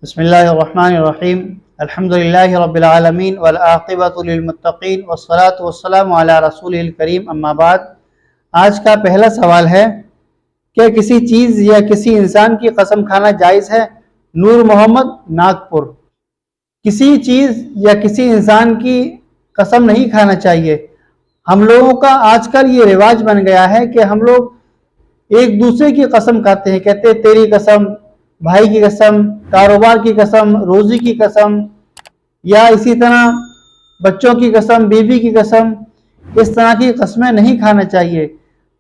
बिस्मिल्लाहिर्रहमानिर्रहीम अल्हम्दुलिल्लाहि रब्बिल आलमीन वल आक़िबतु लिल मुत्तक़ीन वस्सलातु वस्सलामु अला रसूलिल करीम अम्मा बाद। आज का पहला सवाल है, क्या किसी चीज़ या किसी इंसान की कसम खाना जायज़ है? नूर मोहम्मद, नागपुर। किसी चीज़ या किसी इंसान की कसम नहीं खाना चाहिए। हम लोगों का आजकल ये रिवाज बन गया है कि हम लोग एक दूसरे की कसम खाते हैं, कहते हैं तेरी कसम, भाई की कसम, कारोबार की कसम, रोजी की कसम, या इसी तरह बच्चों की कसम, बीवी की कसम। इस तरह की कस्में नहीं खाना चाहिए।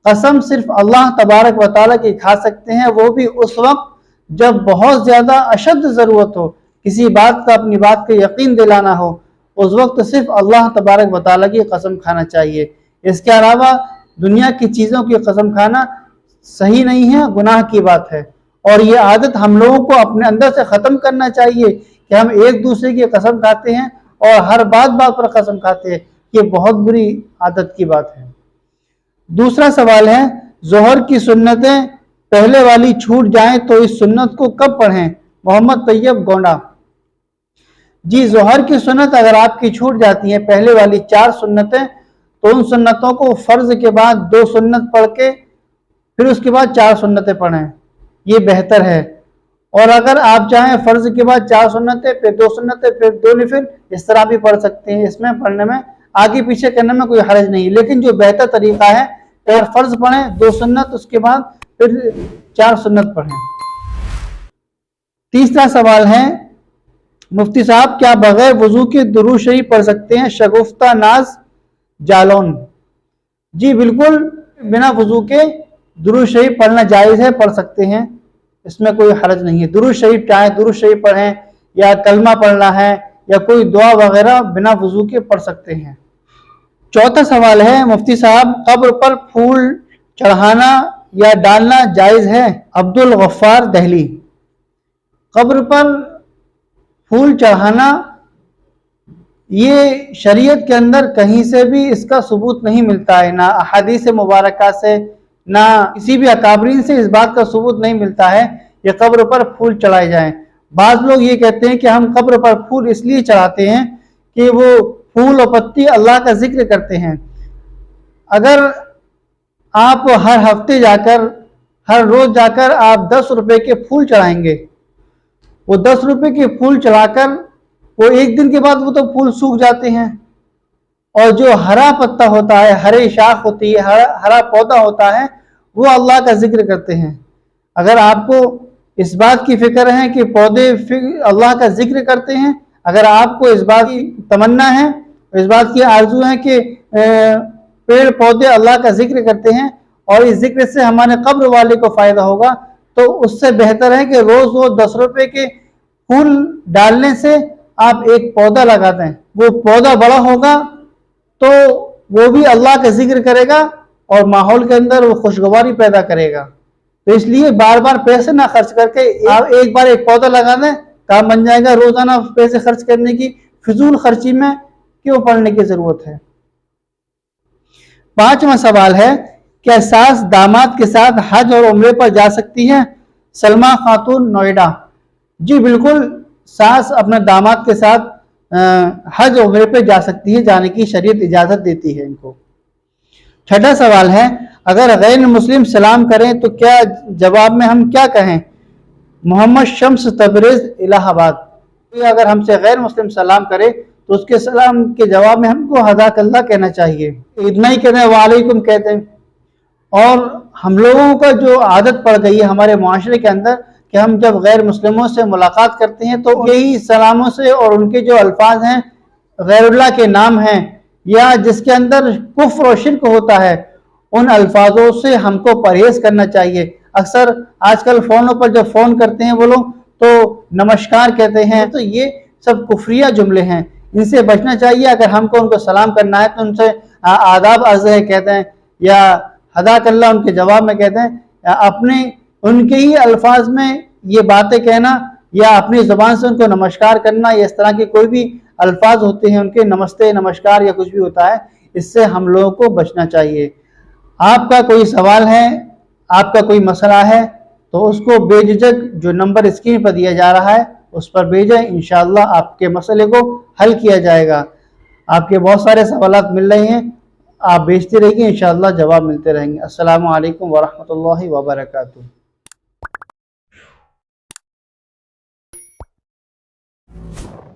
कसम सिर्फ अल्लाह तबारक व तआला की खा सकते हैं, वो भी उस वक्त जब बहुत ज़्यादा अशद ज़रूरत हो, किसी बात का अपनी बात का यकीन दिलाना हो, उस वक्त सिर्फ अल्लाह तबारक व तआला की कसम खाना चाहिए। इसके अलावा दुनिया की चीज़ों की कसम खाना सही नहीं है, गुनाह की बात है। और ये आदत हम लोगों को अपने अंदर से ख़त्म करना चाहिए कि हम एक दूसरे की कसम खाते हैं और हर बात पर कसम खाते हैं। ये बहुत बुरी आदत की बात है। दूसरा सवाल है, जोहर की सुन्नतें पहले वाली छूट जाएं तो इस सुन्नत को कब पढ़ें? मोहम्मद तैयब, गोंडा। जी, जोहर की सुन्नत अगर आपकी छूट जाती है, पहले वाली 4 सुन्नतें, तो उन सुन्नतों को फ़र्ज के बाद 2 सुन्नत पढ़ के फिर उसके बाद 4 सुन्नतें पढ़ें, ये बेहतर है। और अगर आप चाहें फ़र्ज के बाद 4 सुन्नतें, फिर 2 सुन्नतें, फिर 2 नफिल, इस तरह भी पढ़ सकते हैं। इसमें पढ़ने में आगे पीछे करने में कोई हर्ज नहीं, लेकिन जो बेहतर तरीका है, अगर फ़र्ज पढ़ें 2 सुन्नत, उसके बाद फिर 4 सुन्नत पढ़ें। तीसरा सवाल है, मुफ्ती साहब क्या बगैर वजू के दुरूद शरीफ पढ़ सकते हैं? शगुफ्ता नाज, जालौन। जी बिल्कुल, बिना वजू के दुरूद शरीफ पढ़ना जायज़ है, पढ़ सकते हैं, इसमें कोई हर्ज नहीं है। दुरूद शरीफ चाहे दुरूद शरीफ पढ़ें या कलमा पढ़ना है या कोई दुआ वगैरह बिना वजू के पढ़ सकते हैं। चौथा सवाल है, मुफ्ती साहब कब्र पर फूल चढ़ाना या डालना जायज़ है? अब्दुल गफ्फार, दहली। कब्र पर फूल चढ़ाना ये शरीयत के अंदर कहीं से भी इसका सबूत नहीं मिलता है, ना अहादीस मुबारका से, ना किसी भी अकाबरीन से इस बात का सबूत नहीं मिलता है कि कब्र पर फूल चढ़ाए जाएं। बाज़ लोग ये कहते हैं कि हम कब्र पर फूल इसलिए चढ़ाते हैं कि वो फूल और पत्ती अल्लाह का जिक्र करते हैं। अगर आप हर हफ्ते जाकर, हर रोज़ जाकर आप 10 रुपए के फूल चढ़ाएंगे, वो 10 रुपए के फूल चढ़ाकर वो एक दिन के बाद वो तो फूल सूख जाते हैं, और जो हरा पत्ता होता है, हरी शाख होती है, हरा पौधा होता है, वो अल्लाह का जिक्र करते हैं। अगर आपको इस बात की फिक्र है कि पौधे अल्लाह का जिक्र करते हैं, अगर आपको इस बात की तमन्ना है, इस बात की आरजू है कि पेड़ पौधे अल्लाह का जिक्र करते हैं और इस जिक्र से हमारे कब्र वाले को फ़ायदा होगा, तो उससे बेहतर है कि रोज़ वो 10 रुपए के फूल डालने से आप एक पौधा लगा दें। वो पौधा बड़ा होगा तो वो भी अल्लाह का जिक्र करेगा और माहौल के अंदर वो खुशगवारी पैदा करेगा। तो इसलिए बार बार पैसे ना खर्च करके आप एक बार एक पौधा लगा दें, काम बन जाएगा। रोजाना पैसे खर्च करने की फिजूल खर्ची में क्यों पड़ने की जरूरत है? 5वां सवाल है, क्या सास दामाद के साथ हज और उम्रे पर जा सकती है? सलमा खातून, नोएडा। जी बिल्कुल, सास अपने दामाद के साथ हज उम्रे पे जा सकती है, जाने की शरीयत इजाज़त देती है इनको। 6ठा सवाल है, अगर गैर मुस्लिम सलाम करें तो क्या जवाब में हम क्या कहें? मोहम्मद शम्स, तबरेज़, इलाहाबाद। अगर हमसे गैर मुस्लिम सलाम करे तो उसके सलाम के जवाब में हमको हदाकल्ला कहना चाहिए, इतना ही कहते हैं, वालेकुम कहते हैं। और हम लोगों का जो आदत पड़ गई है हमारे माशरे के अंदर कि हम जब गैर मुस्लिमों से मुलाकात करते हैं तो यही सलामों से और उनके जो अल्फाज हैं, गैरुल्लाह के नाम हैं या जिसके अंदर कुफ्र और शिर्क होता है, उन अल्फाजों से हमको परहेज़ करना चाहिए। अक्सर आजकल फ़ोनों पर जब फ़ोन करते हैं वो लोग तो नमस्कार कहते हैं, तो ये सब कुफ्रिया जुमले हैं, इनसे बचना चाहिए। अगर हमको उनको सलाम करना है तो उनसे आदाब अर्ज़ है कहते हैं या हदाकल्ला उनके जवाब में कहते हैं, अपने उनके ही अल्फाज में ये बातें कहना या अपनी ज़ुबान से उनको नमस्कार करना, या इस तरह के कोई भी अल्फाज होते हैं उनके, नमस्ते, नमस्कार या कुछ भी होता है, इससे हम लोगों को बचना चाहिए। आपका कोई सवाल है, आपका कोई मसला है, तो उसको बेझिझक जो नंबर स्क्रीन पर दिया जा रहा है उस पर भेजें, इंशाअल्लाह आपके मसले को हल किया जाएगा। आपके बहुत सारे सवालात मिल रहे हैं, आप भेजते रहिए, इंशाअल्लाह जवाब मिलते रहेंगे। अस्सलामु अलैकुम वरहमतुल्लाहि वबरकातुहू।